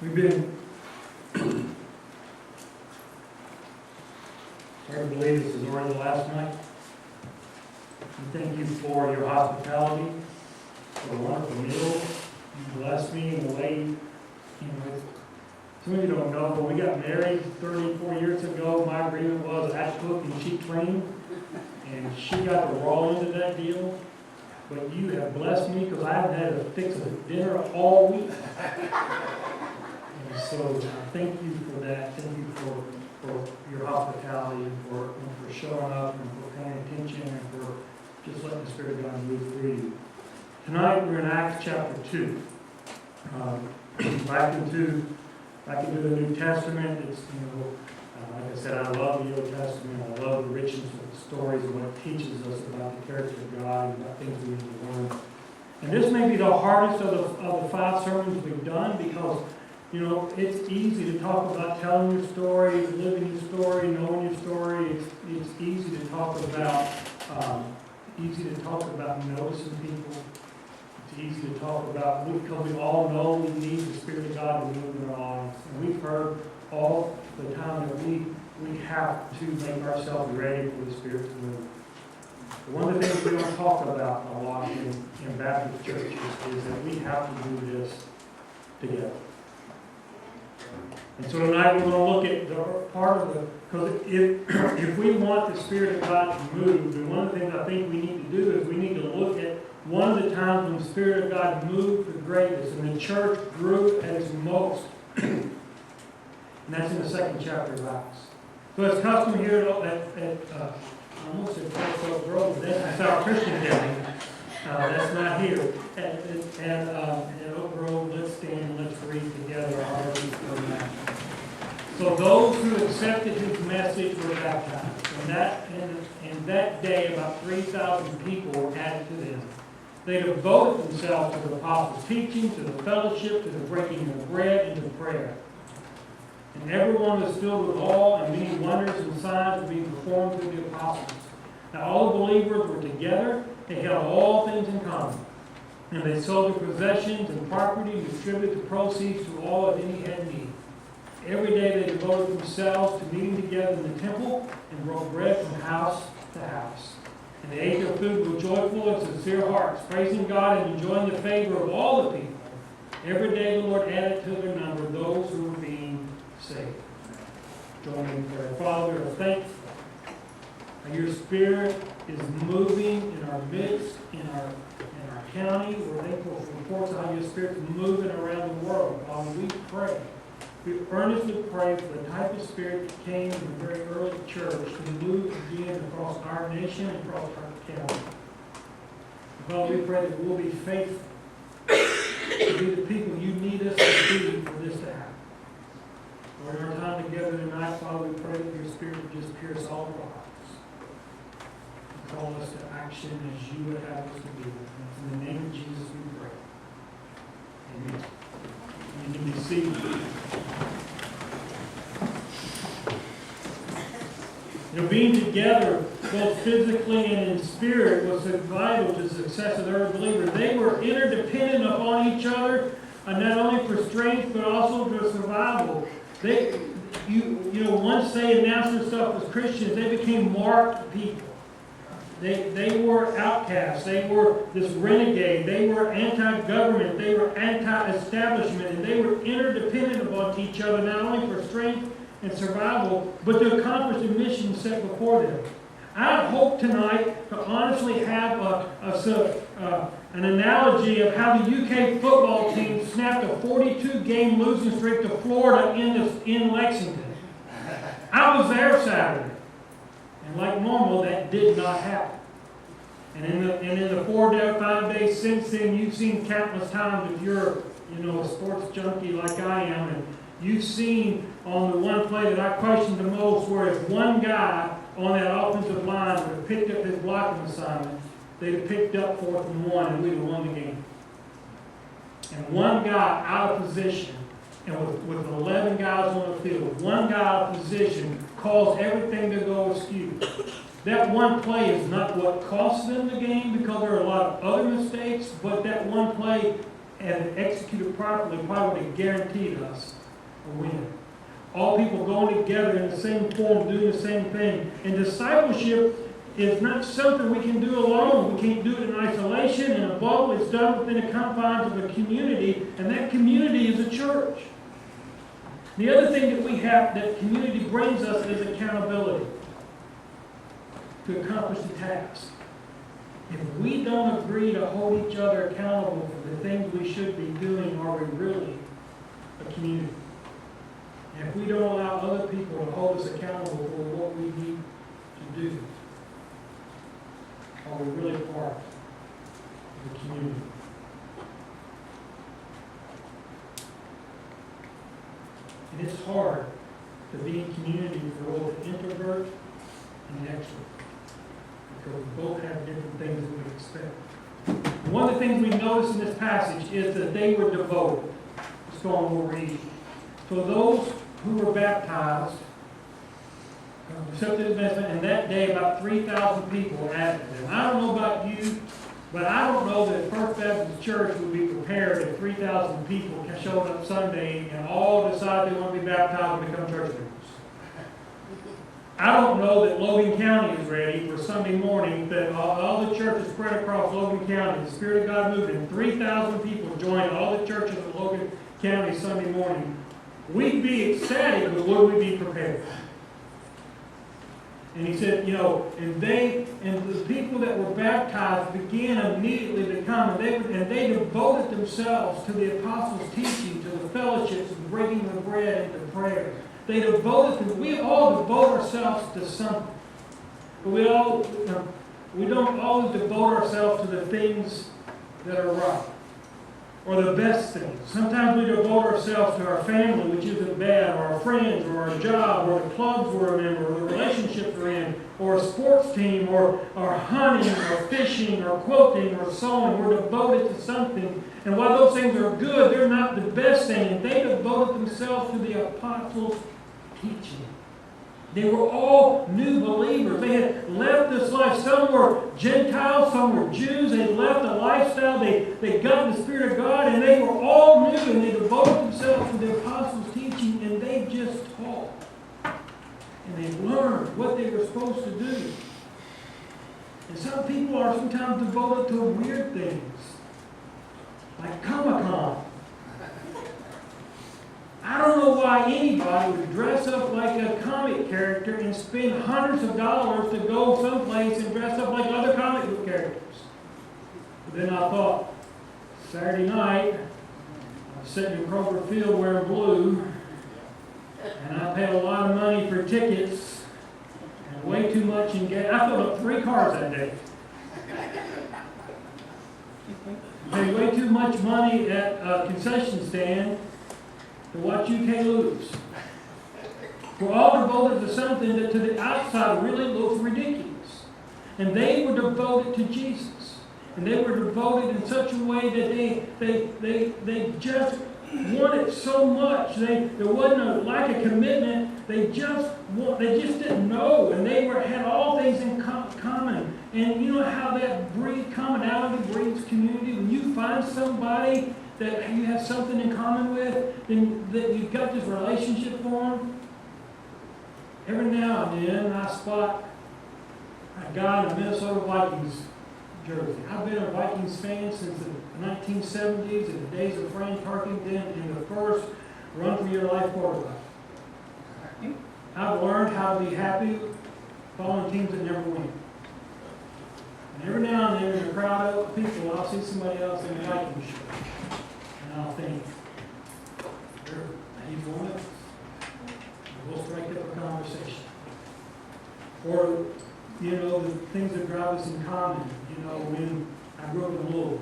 We've been, hard to believe this is already the last night. We thank you for your hospitality, for a wonderful meal. You blessed me in the way, some of you don't know, but we got married 34 years ago. My agreement was I cook and she clean, and she got the raw end of that deal. But you have blessed me because I haven't had to fix a dinner all week. And so thank you for that. Thank you for your hospitality and for showing up and for paying attention and for just letting the Spirit of God move through you. Tonight we're in Acts chapter 2. Back into the New Testament. It's, like I said, I love the Old Testament. I love the richness of the stories and what it teaches us about the character of God and about things we need to learn. And this may be the hardest of the 5 sermons we've done because, it's easy to talk about telling your story, living your story, knowing your story. It's easy to talk about noticing people. It's easy to talk about because we all know we need the Spirit of God to move in our lives. And we've heard all the time that we have to make ourselves ready for the Spirit to move. But one of the things we don't talk about a lot in Baptist churches is that we have to do this together. And so tonight we're going to look at the part of because if we want the Spirit of God to move, then one of the things I think we need to do is we need to look at one of the times when the Spirit of God moved the greatest and the church grew at its most. And that's in the 2nd chapter of Acts. So it's custom here at I almost said Oak Grove, that's our Christian building. That's not here. At Oak Grove, let's stand and let's read together our reading for now. So those who accepted his message were baptized. And that day, about 3,000 people were added to them. They devoted themselves to the apostles' teaching, to the fellowship, to the breaking of bread, and to prayer. And everyone was filled with awe, and many wonders and signs were being performed through the apostles. Now all the believers were together. They held all things in common. And they sold their possessions and property and distributed the proceeds to all as any had need. Every day they devoted themselves to meeting together in the temple and broke bread from house to house. And they ate their food with joyful and sincere hearts, praising God and enjoying the favor of all the people. Every day the Lord added to their number those who were being saved. Join me in prayer. Father, we are thankful that your Spirit is moving in our midst, in our county. We're thankful for reports of how your Spirit is moving around the world. Father, we pray. We earnestly pray for the type of Spirit that came in the very early church to move again across our nation and across our county. Father, we pray that we'll be faithful to be the people you need us to be for this to happen. Lord, in our time together tonight, Father, we pray that your Spirit would just pierce all of our hearts and call us to action as you would have us to be. And in the name of Jesus we pray. Amen. You can be seated. Being together, both physically and in spirit, was vital to the success of the early believers. They were interdependent upon each other, not only for strength, but also for survival. Once they announced themselves as Christians, they became marked people. They were outcasts. They were this renegade. They were anti-government. They were anti-establishment. And they were interdependent upon each other, not only for strength and survival, but to accomplish the mission set before them. I hope tonight to honestly have an analogy of how the UK football team snapped a 42-game losing streak to Florida in Lexington. I was there Saturday. And like normal, that did not happen. And in the 4 to 5 days since then, you've seen countless times if you're a sports junkie like I am, and you've seen on the one play that I questioned the most, where if one guy on that offensive line would have picked up his blocking assignment, they'd have picked up 4th and 1, and we'd have won the game. And one guy out of position, and with 11 guys on the field, one guy out of position caused everything to go askew. That one play is not what cost them the game, because there are a lot of other mistakes, but that one play and executed properly, probably would have guaranteed us a win. All people going together in the same form, doing the same thing. And discipleship is not something we can do alone. We can't do it in isolation, in a bubble. It's done within the confines of a community, and that community is a church. The other thing that we have, that community brings us, is accountability to accomplish the task. If we don't agree to hold each other accountable for the things we should be doing, are we really a community? And if we don't allow other people to hold us accountable for what we need to do, are we really part of the community? And it's hard to be in community for both the introvert and the extrovert, because we both have different things that we expect. And one of the things we notice in this passage is that they were devoted. Let's go on, we'll read. So those who were baptized accepted the message, and that day about 3,000 people were added to them. I don't know about you, but I don't know that First Baptist Church would be prepared if 3,000 people showed up Sunday and all decided they want to be baptized and become church members. I don't know that Logan County is ready for Sunday morning, that all the churches spread across Logan County, the Spirit of God moved, and 3,000 people joined all the churches in Logan County Sunday morning. We'd be ecstatic, but would we be prepared? And he said, and the people that were baptized began immediately to come, and they devoted themselves to the apostles' teaching, to the fellowships, the breaking of bread, and to prayer. They devoted we all devote ourselves to something. But we don't always devote ourselves to the things that are right, or the best things. Sometimes we devote ourselves to our family, which isn't bad, or our friends, or our job, or the clubs we're a member, or the relationships we're in, or a sports team, or hunting, or fishing, or quilting, or sewing. We're devoted to something. And while those things are good, they're not the best thing. And they devoted themselves to the apostles' teaching. They were all new believers. They had left this life. Some were Gentiles, some were Jews. They left the lifestyle. They got in the Spirit of God, and they were all new, and they devoted themselves to the apostles' teaching, and they just taught. And they learned what they were supposed to do. And some people are sometimes devoted to weird things, like Comic-Con. I don't know why anybody would dress up like a comic character and spend hundreds of dollars to go someplace and dress up like other comic book characters. But then I thought, Saturday night, I was sitting in Kroger Field wearing blue, and I paid a lot of money for tickets, and way too much in gas. I filled up 3 cars that day. Paid way too much money at a concession stand to watch UK lose. We're all devoted to something that to the outside really looks ridiculous. And they were devoted to Jesus. And they were devoted in such a way that they just wanted so much. There wasn't a lack of commitment. They just didn't know. And they had all things in common. And you know how that breeds commonality, breeds community? When you find somebody that you have something in common with, then that you've got this relationship for them. Every now and then I spot a guy in a Minnesota Vikings jersey. I've been a Vikings fan since the 1970s, in the days of Frank Tarkington in the first run for your life quarterback. I've learned how to be happy following teams that never win. And every now and then in a crowd of people, I'll see somebody else in a Vikings shirt. And I'll think, he's one of us. We'll strike up a conversation. Or, the things that drive us in common. When I grew up in Louisville.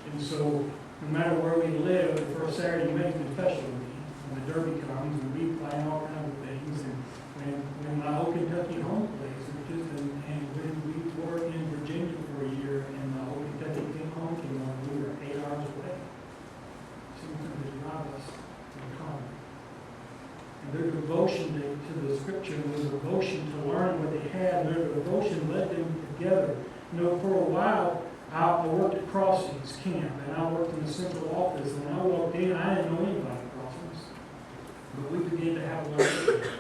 And so, no matter where we live, the first Saturday makes it special to me. When the Derby comes, and we play all kinds of things. And when my old Kentucky home plays, and when we were in Virginia for a year, and my old Kentucky home came on, we were 8 hours away. Something that drive us in common. And their devotion to the Scripture, and their devotion to learning what they had, and their devotion led them together. For a while, I I worked at Crossings Camp, and I worked in the central office, and when I walked in, I didn't know anybody at Crossings. But we began to have a relationship.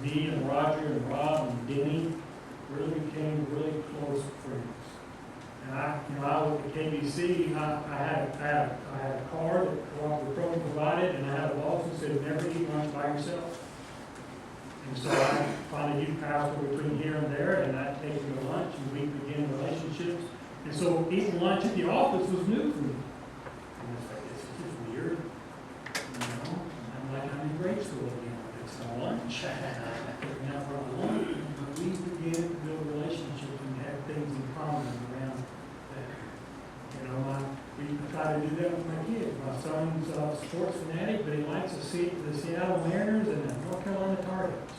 Me and Roger and Rob and Denny really became really close friends. And I worked at KBC. I had a card that the program provided, and I had a boss who said, never eat lunch by yourself. And so I found a youth pastor between here and there, and I'd take him to lunch, and we began relationships. And so eating lunch at the office was new for me. And I was like, this is just weird. I'm like, I'm in grade school again. It's a lunch. I'm out for lunch. But we began to build relationships and have things in common around that. We try to do that with my kids. My son's a sports fanatic, but he likes the Seattle Mariners and the North Carolina Tar Heels.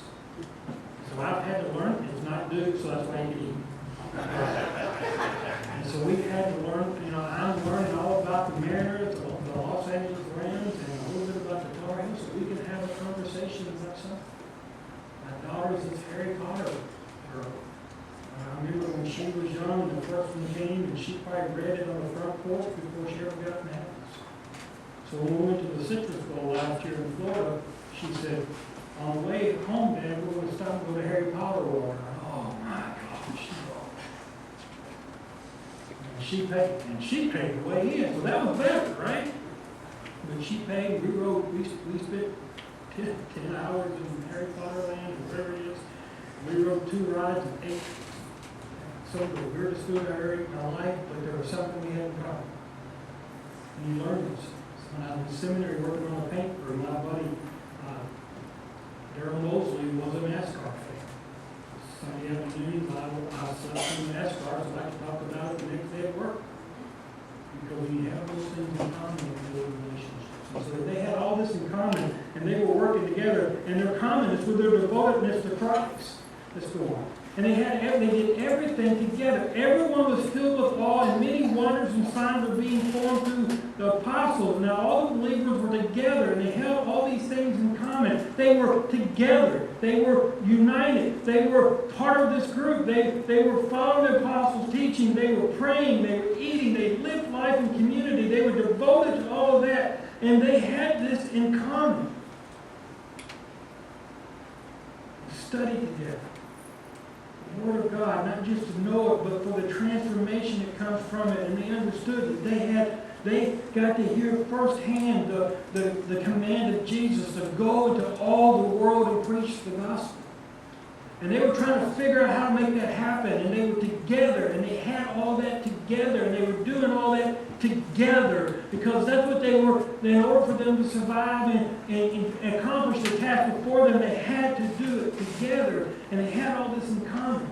So I've had to learn, it's not Duke, so that's why you can eat. And so we've had to learn, I'm learning all about the Mariners, the Los Angeles Rams, and a little bit about the Tar Heels, so we can have a conversation about something. My daughter's this Harry Potter girl. I remember when she was young and the first one came, and she probably read it on the front porch before she ever got in the house. So when we went to the Citrus Bowl last year in Florida, she said, on the way home, Dad, we're going to stop and go to Harry Potter World. Oh my gosh. And she paid the way in, so that was better, right? But she paid, we spent 10 hours in Harry Potter Land, or whatever it is. We rode 2 rides and 8. Some of the weirdest food I ever ate in my life, but there was something we had in common. And you learn this. When I was in seminary working on a paint crew, my buddy, Darryl Mosley, was a NASCAR fan. Sunday afternoons, I slept in NASCAR, so I could talk about it the next day at work. Because you have those things in common with your relationships. And so they had all this in common, and they were working together, and their commonness was their devotedness to Christ. Let's go on. And they did everything together. Everyone was filled with awe, and many wonders and signs were being formed through the apostles. Now all the believers were together, and they held all these things in common. They were together. They were united. They were part of this group. They were following the apostles' teaching. They were praying. They were eating. They lived life in community. They were devoted to all of that, and they had this in common. Study together. The Word of God, not just to know it, but for the transformation that comes from it. And they understood that they got to hear firsthand the command of Jesus to go into all the world and preach the gospel. And they were trying to figure out how to make that happen. And they were together, and they had all that together, and they were doing all that together because that's what they were. In order for them to survive and accomplish the task before them, they had to do it together, and they had all this in common.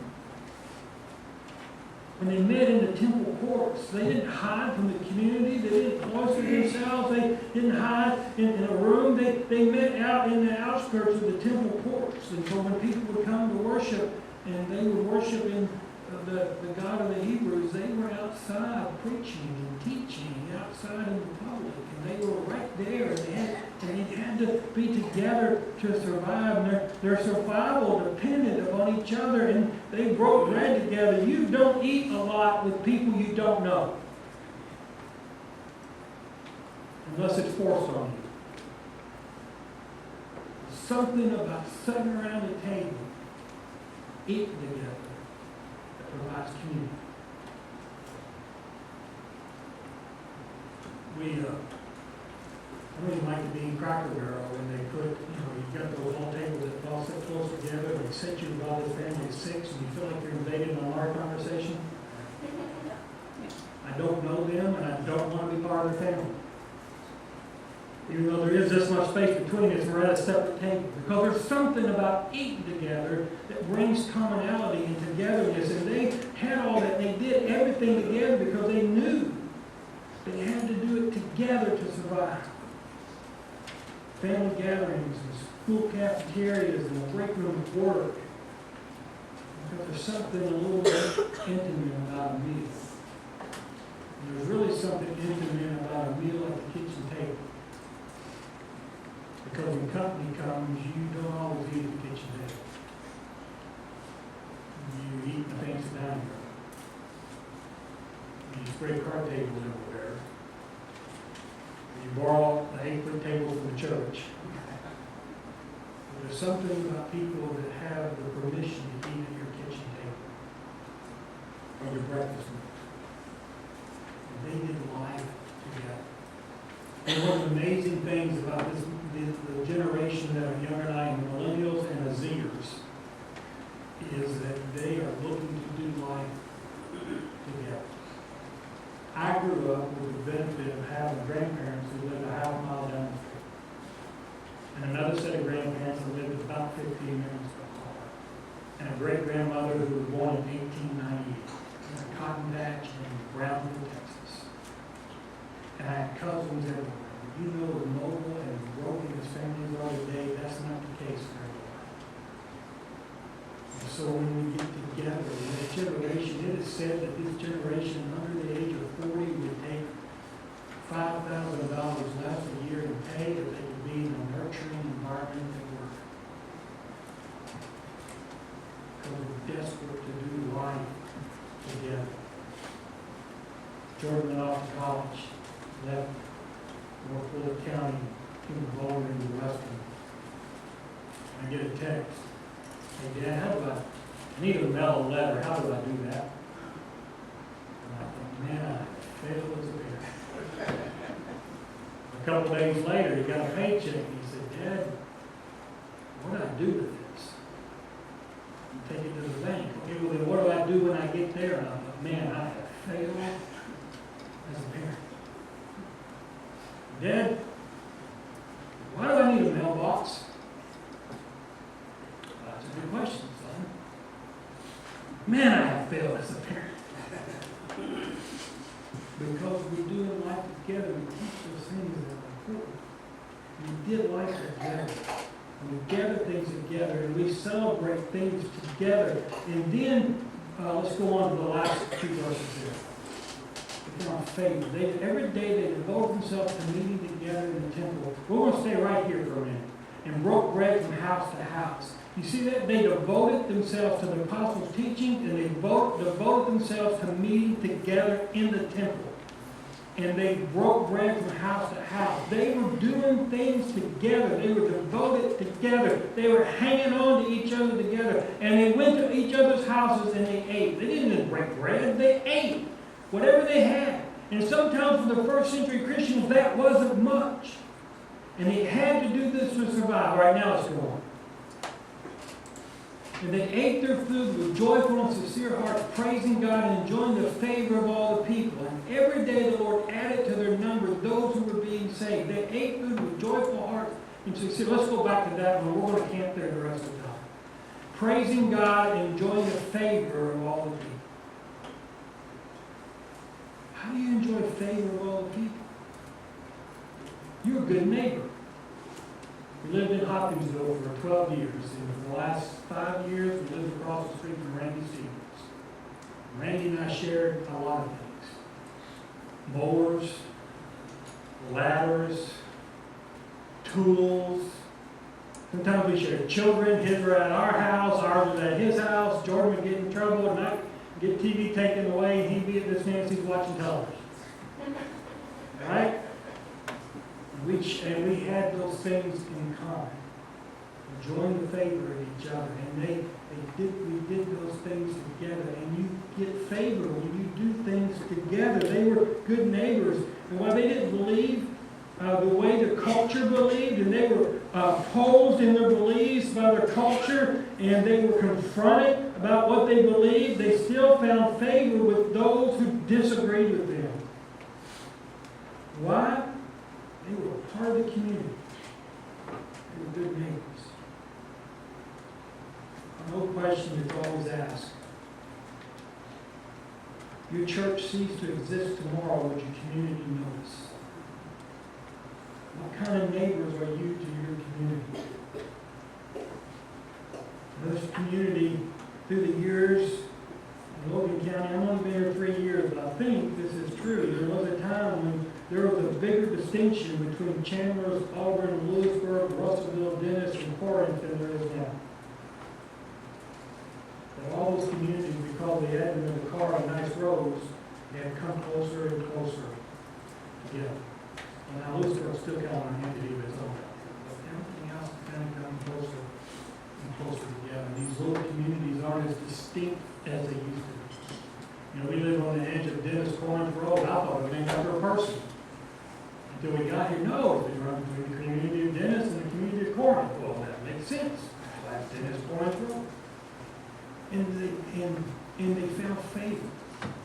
When they met in the temple courts, they didn't hide from the community. They didn't cloister themselves. They didn't hide in a room. They met out in the outskirts of the temple courts. And so when people would come to worship, and they would worship in the God of the Hebrews, they were outside preaching and teaching outside in the public. And they were right there. And they had to be together to survive. And their survival depended upon each other. And they broke bread together. You don't eat a lot with people you don't know. Unless it's forced on you. Something about sitting around the table, eating together, that provides community. I really like to be Cracker Barrel when they put, you've got those whole tables that all sit close together, they set you with all this family of 6, and you feel like you're invading on our conversation. I don't know them, and I don't want to be part of their family. Even though there is this much space between us, we're at a separate table. Because there's something about eating together that brings commonality and togetherness. And they had all that. They did everything together because they knew they had to do it together to survive. Family gatherings and school cafeterias and the break room at work. Because there's something a little bit intimate about a meal. And there's really something intimate about a meal at the kitchen table. Because when company comes, you don't always eat at the kitchen table. You eat the things down here. spread card tables everywhere. You borrow the 8-foot table from the church. There's something about people that have the permission to eat at your kitchen table or your breakfast meal. And they did life together. And one of the amazing things about this, the generation that are younger than I am, millennials and the Zers, is that they are looking to do life together. I grew up with the benefit of having grandparents who lived a half mile down the street, and another set of grandparents who lived about 15 minutes by car, and a great-grandmother who was born in 1898 in a cotton patch in Brownsville, Texas. And I had cousins everywhere. You know, as mobile and broken as families are today, that's not the case for everyone. And so when we get together, this generation, it is said that this generation under the age of 40 would take $5,000 less a year in pay if they could be in a nurturing environment at work. Because we're desperate to do life together. Jordan went off to college, left North Bullitt County, came to Boulder into Western. I get a text. Hey, Dad, how do I need to mail a letter. How do I do that? And I thought, man, I failed as a parent. A couple days later, he got a paycheck. And he said, Dad, what do I do with this? You take it to the bank. Okay, well, then what do I do when I get there? And I thought, man, I have failed as a parent. Dad, why do I need a mailbox? That's a good question, son. Man, I have failed as a parent. Because we're doing life together, we teach those things that are important. We did life together. And we gather things together, and we celebrate things together. And then, let's go on to the last two verses here. On faith. Every day they devote themselves to meeting together in the temple. We're going to stay right here for a minute. And broke bread from house to house. You see that? They devoted themselves to the apostles' teaching, and they devoted themselves to meeting together in the temple. And they broke bread from house to house. They were doing things together. They were devoted together. They were hanging on to each other together. And they went to each other's houses and they ate. They didn't just break bread. They ate whatever they had. And sometimes for the first century Christians, that wasn't much. And they had to do this to survive. All right, now let's go on. And they ate their food with joyful and sincere hearts, praising God and enjoying the favor of all the people. And every day the Lord added to their number those who were being saved. They ate food with joyful hearts and sincere. Let's go back to that one. We're going to camp there the rest of the time. Praising God and enjoying the favor of all the people. How do you enjoy the favor of all the people? You're a good neighbor. We lived in Hopkinsville for 12 years, and for the last 5 years, we lived across the street from Randy Stevens. Randy and I shared a lot of things. Mowers, ladders, tools. Sometimes we shared children. His were at our house, ours was at his house. Jordan would get in trouble, and I'd get TV taken away, and he'd be at this Nancy's watching television. Right? And we had those things in common. Enjoying the favor of each other. And we did those things together. And you get favor when you do things together. They were good neighbors. And while they didn't believe the way the culture believed, and they were opposed in their beliefs by their culture, and they were confronted about what they believed, they still found favor with those who disagreed with them. Why? They were a part of the community. They were good neighbors. No question is always asked. Your church ceased to exist tomorrow, would your community notice? What kind of neighbors are you to your community? This community, through the years in Logan County, I've only been here 3 years, but I think this is true. There was a time when there was a bigger distinction between Chandler, Auburn, Lewisburg, Russellville, Dennis, and Corinth than there is now. But all those communities, because of the advent of the car and nice roads, They have come closer and closer together. And now Lewisburg's still kind of an entity of its own. But everything else is kind of coming closer and closer together. These little communities aren't as distinct as they used to be. You know, we live on the edge of Dennis Corinth Road. I thought it was named after a person. Until we got here, no, it's been run between the community of Dennis and the community of Corinth. Well, that makes sense. That's Dennis Corinth Road. And they found favor.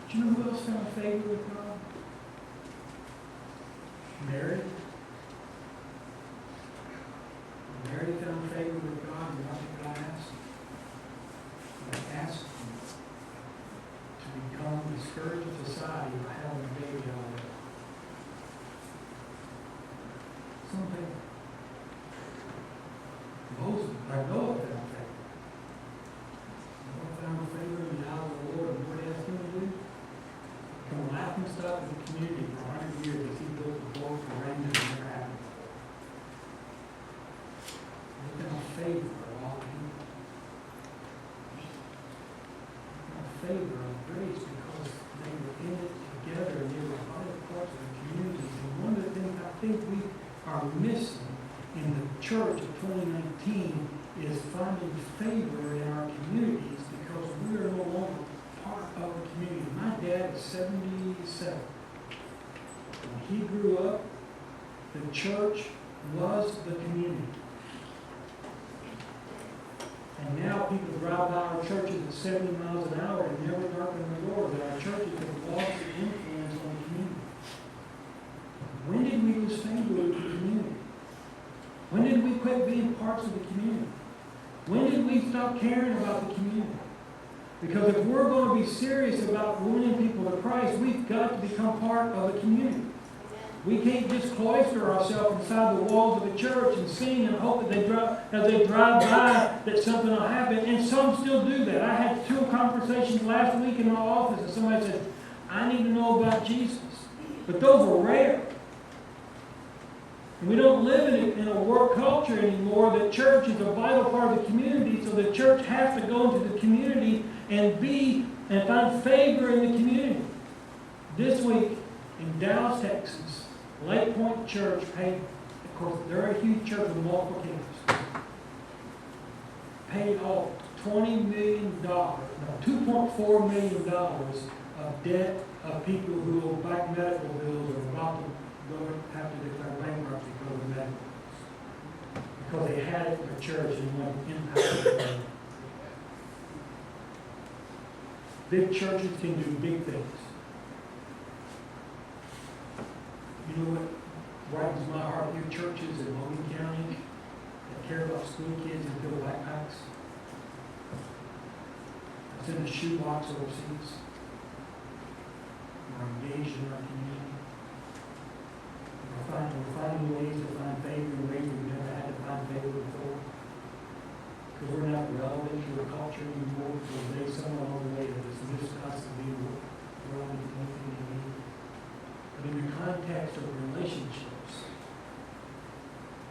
Do you know who else found favor with God? Mary. Mary found favor with God, and what did God ask? God asked him to become the scourge of society by having a baby on it. Something. Moses, Noah found favor. Noah found favor in the eyes of the Lord, and what he asked him to do? Become a laughing stock of the community for 100 years as he built the boat for rain that never happened. They found favor of all people. They found favor of grace because they were in it together and they were other parts of the community. And one of the things I think we are missing in the church of 2019 is finding favor in our communities because we are no longer part of the community. My dad is 77. When he grew up, the church was the community. And now people drive by our churches at 70 miles an hour and never darken the doors. And our churches have lost the influence on the community. When did we lose favor with the community? When did we quit being parts of the community? When did we stop caring about the community? Because if we're going to be serious about winning people to Christ, we've got to become part of the community. We can't just cloister ourselves inside the walls of the church and sing and hope that as they drive by that something will happen. And some still do that. I had 2 conversations last week in my office and somebody said, I need to know about Jesus. But those are rare. And we don't live in a work culture anymore. The church is a vital part of the community, so the church has to go into the community and find favor in the community. This week in Dallas, Texas, Lake Point Church paid, of course, they're a huge church with multiple campuses, paid off $20 million, no, $2.4 million of debt of people who owe back medical bills or about to have to declare bankruptcy because of medical bills. Because they had it in the church and went impacted them. Big churches can do big things. You know what brightens my heart? Your churches in Logan County that care about school kids and fill backpacks. It's in a shoebox overseas. We're engaged in our community. We're finding ways to find favor in ways we've never had to find favor before. Because we're not relevant to the culture anymore. So they someone on the way to dismiss us to be relevant to anything they need. But in the context of relationships,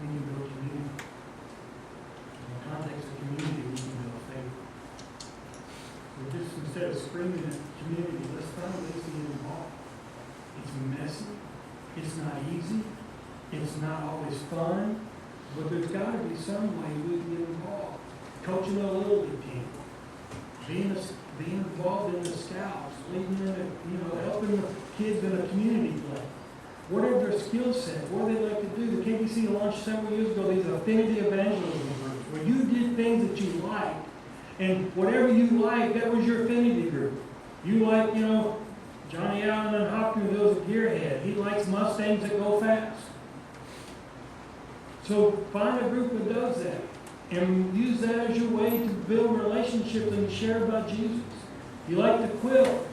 we can build community. In the context of community, we can build favor. So just instead of screaming at the community, let's find ways to get involved. It's messy. It's not easy. It's not always fun. But there's got to be some way we can get involved. Coaching a little league team. Being involved in the scouts. Leading in helping the kids in a community play. Whatever their skill set, what do they like to do? The KBC launched several years ago these affinity evangelism groups where you did things that you liked. And whatever you liked, that was your affinity group. You like, Johnny Allen in Hopkinsville's a gearhead. He likes Mustangs that go fast. So find a group that does that. And use that as your way to build relationships and share about Jesus. You like to quilt.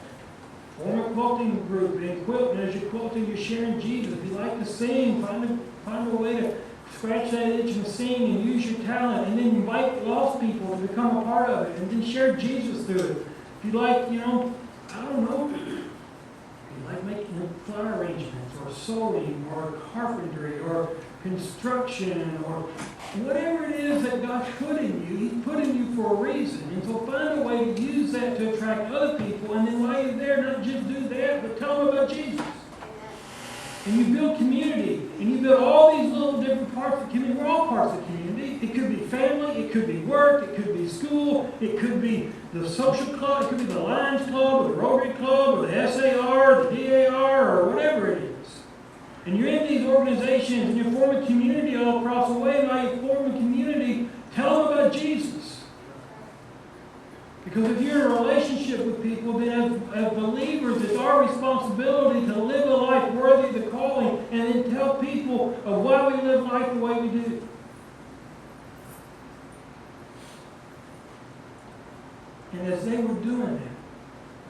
Form a quilting group and quilt. And as you're quilting, you're sharing Jesus. If you like to sing, find a way to scratch that itch and sing and use your talent. And then invite lost people to become a part of it. And then share Jesus through it. If you like, I don't know. If you like making flower arrangements or sewing or carpentry or construction or Whatever it is that God's put in you, He's put in you for a reason. And so find a way to use that to attract other people. And then while you're there, not just do that, but tell them about Jesus. And you build community. And you build all these little different parts of the community. We're all parts of the community. It could be family. It could be work. It could be school. It could be the social club. It could be the Lions Club or the Rotary Club or the SAR, the DAR, or whatever it is. And you're in these organizations and you're forming community all across the way. And while you're forming community, tell them about Jesus. Because if you're in a relationship with people, then as believers, it's our responsibility to live a life worthy of the calling and then tell people of why we live life the way we do. And as they were doing that,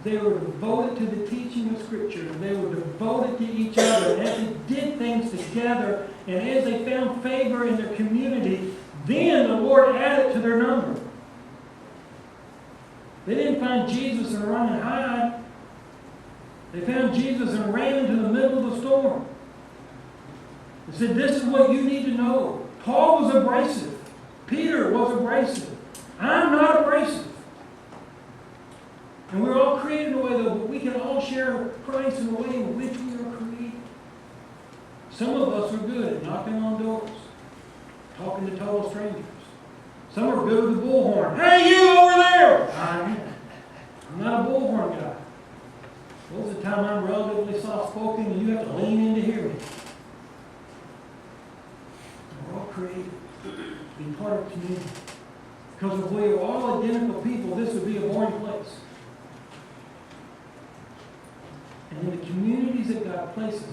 they were devoted to the teaching of Scripture, and they were devoted to each other. And as they did things together, and as they found favor in their community, then the Lord added to their number. They didn't find Jesus and run and hide. They found Jesus and ran into the middle of the storm. They said, this is what you need to know. Paul was abrasive. Peter was abrasive. I'm not abrasive. And we're all created in a way, though, but we can all share Christ in the way in which we are created. Some of us are good at knocking on doors, talking to total strangers. Some are good with the bullhorn. Hey, you over there! I'm not a bullhorn guy. Most of the time I'm relatively soft-spoken and you have to lean in to hear me. We're all created to be part of community. Because if we were all identical people, this would be a boring place. And in the communities that God places us,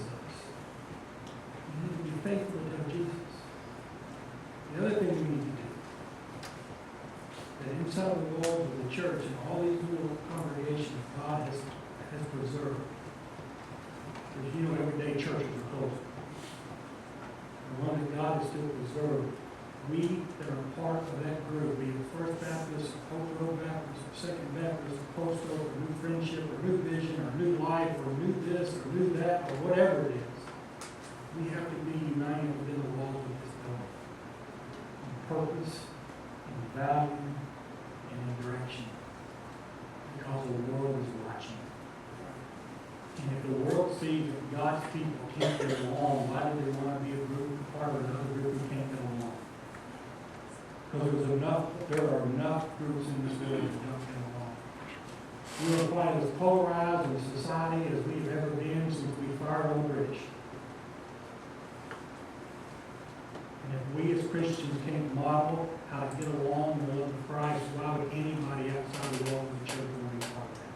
we need to be faithful to Jesus. The other thing we need to do, that inside the walls of the church and all these little congregations God has preserved. Because you know everyday churches are closed. The one that God has still preserved, we that are part of that group, be it First Baptist, or Hope Road Baptist, or Second Baptist, or Post Oak, or New Friendship, or New Vision, or New Life, or New this, or New that, or whatever it is, we have to be united within the walls of this building. In purpose, in value, and in direction. Because the world is watching. And if the world sees that God's people can't get along, why do they want to be a group, part of another group who can't get along? Because there are enough groups in this world that don't get along. We are quite as polarized in society as we've ever been since we fired on the British. And if we as Christians can't model how to get along in the love of Christ, why would anybody outside the walls of the church want to be part of that?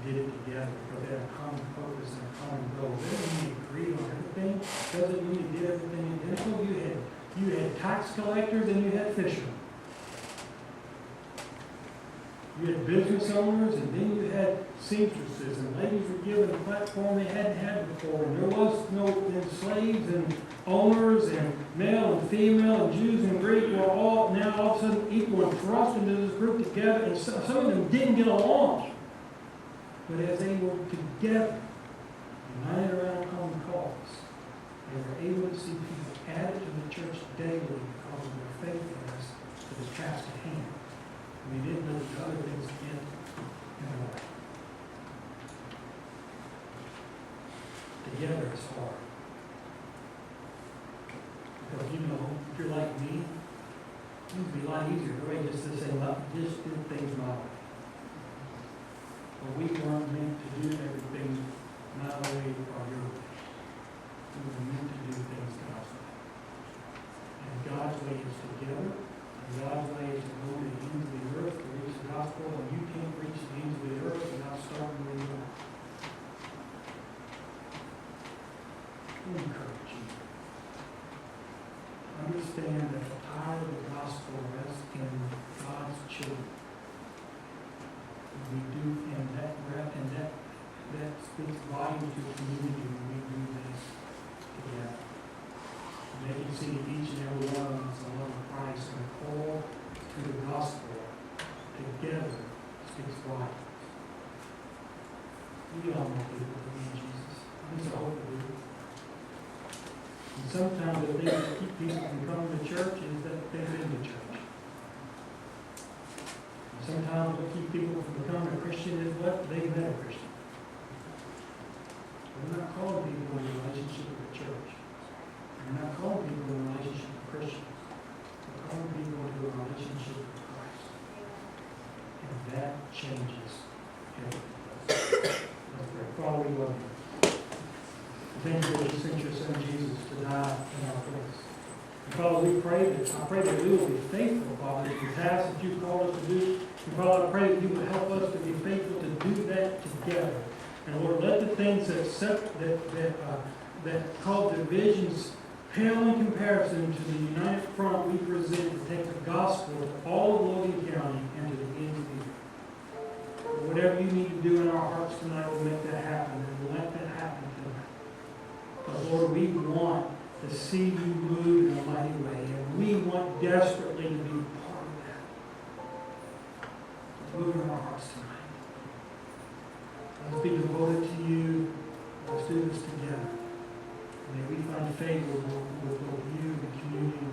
We did it together because they had a common purpose and a common goal. They didn't mean to agree on everything. Doesn't mean you did everything identical. You had tax collectors and you had fishermen. You had business owners and then you had seamstresses, and ladies were given a platform they hadn't had before. And there was no slaves and owners and male and female and Jews and Greek were all now all of a sudden equal and thrust into this group together. And some of them didn't get along. But as they were together, united around a common cause, they were able to see people added to the church daily because of their faithfulness to this task at hand. And they didn't know the other things in their life. Together it's hard. Because you know, if you're like me, it would be a lot easier for me just to say, well, just do things my way. But we weren't meant to do everything my way or your way. We were meant to do things God's way. And God's way is together. And God's way is to go to the ends of the earth to reach the gospel. And you can't reach the ends of the earth without starting where you are. I encourage you. Understand that the power of the gospel rests in God's children. We do, and that speaks volumes to the community when we do this together. And they can see each and every one of us, the love of Christ, and the call to the gospel together speaks volumes. We all want to believe in Jesus. I'm so hopeful. And sometimes the thing that keep people from coming to church is that they've been to church. And sometimes what keep people from becoming a Christian is what? They've met a Christian. We're not calling people in a relationship with the church. We're not calling people in a relationship with Christians. We're calling people into a relationship with Christ. And that changes everything. Let's pray. Father, we love you. Thank you that you sent your son Jesus to die in our place. And Father, I pray that we will be faithful, Father, in the task that you've called us to do. And Father, I pray that you will help us to be faithful to do that together. And Lord, let the things that cause divisions pale in comparison to the united front we present to take the gospel to all of Logan County and to the ends of the earth. Whatever you need to do in our hearts tonight will make that happen, and we'll let that happen tonight. But Lord, we want to see you move in a mighty way, and we want desperately to be part of that. Move in our hearts tonight. Let's be devoted to you. Let's do this together. May we find favor with both you and the community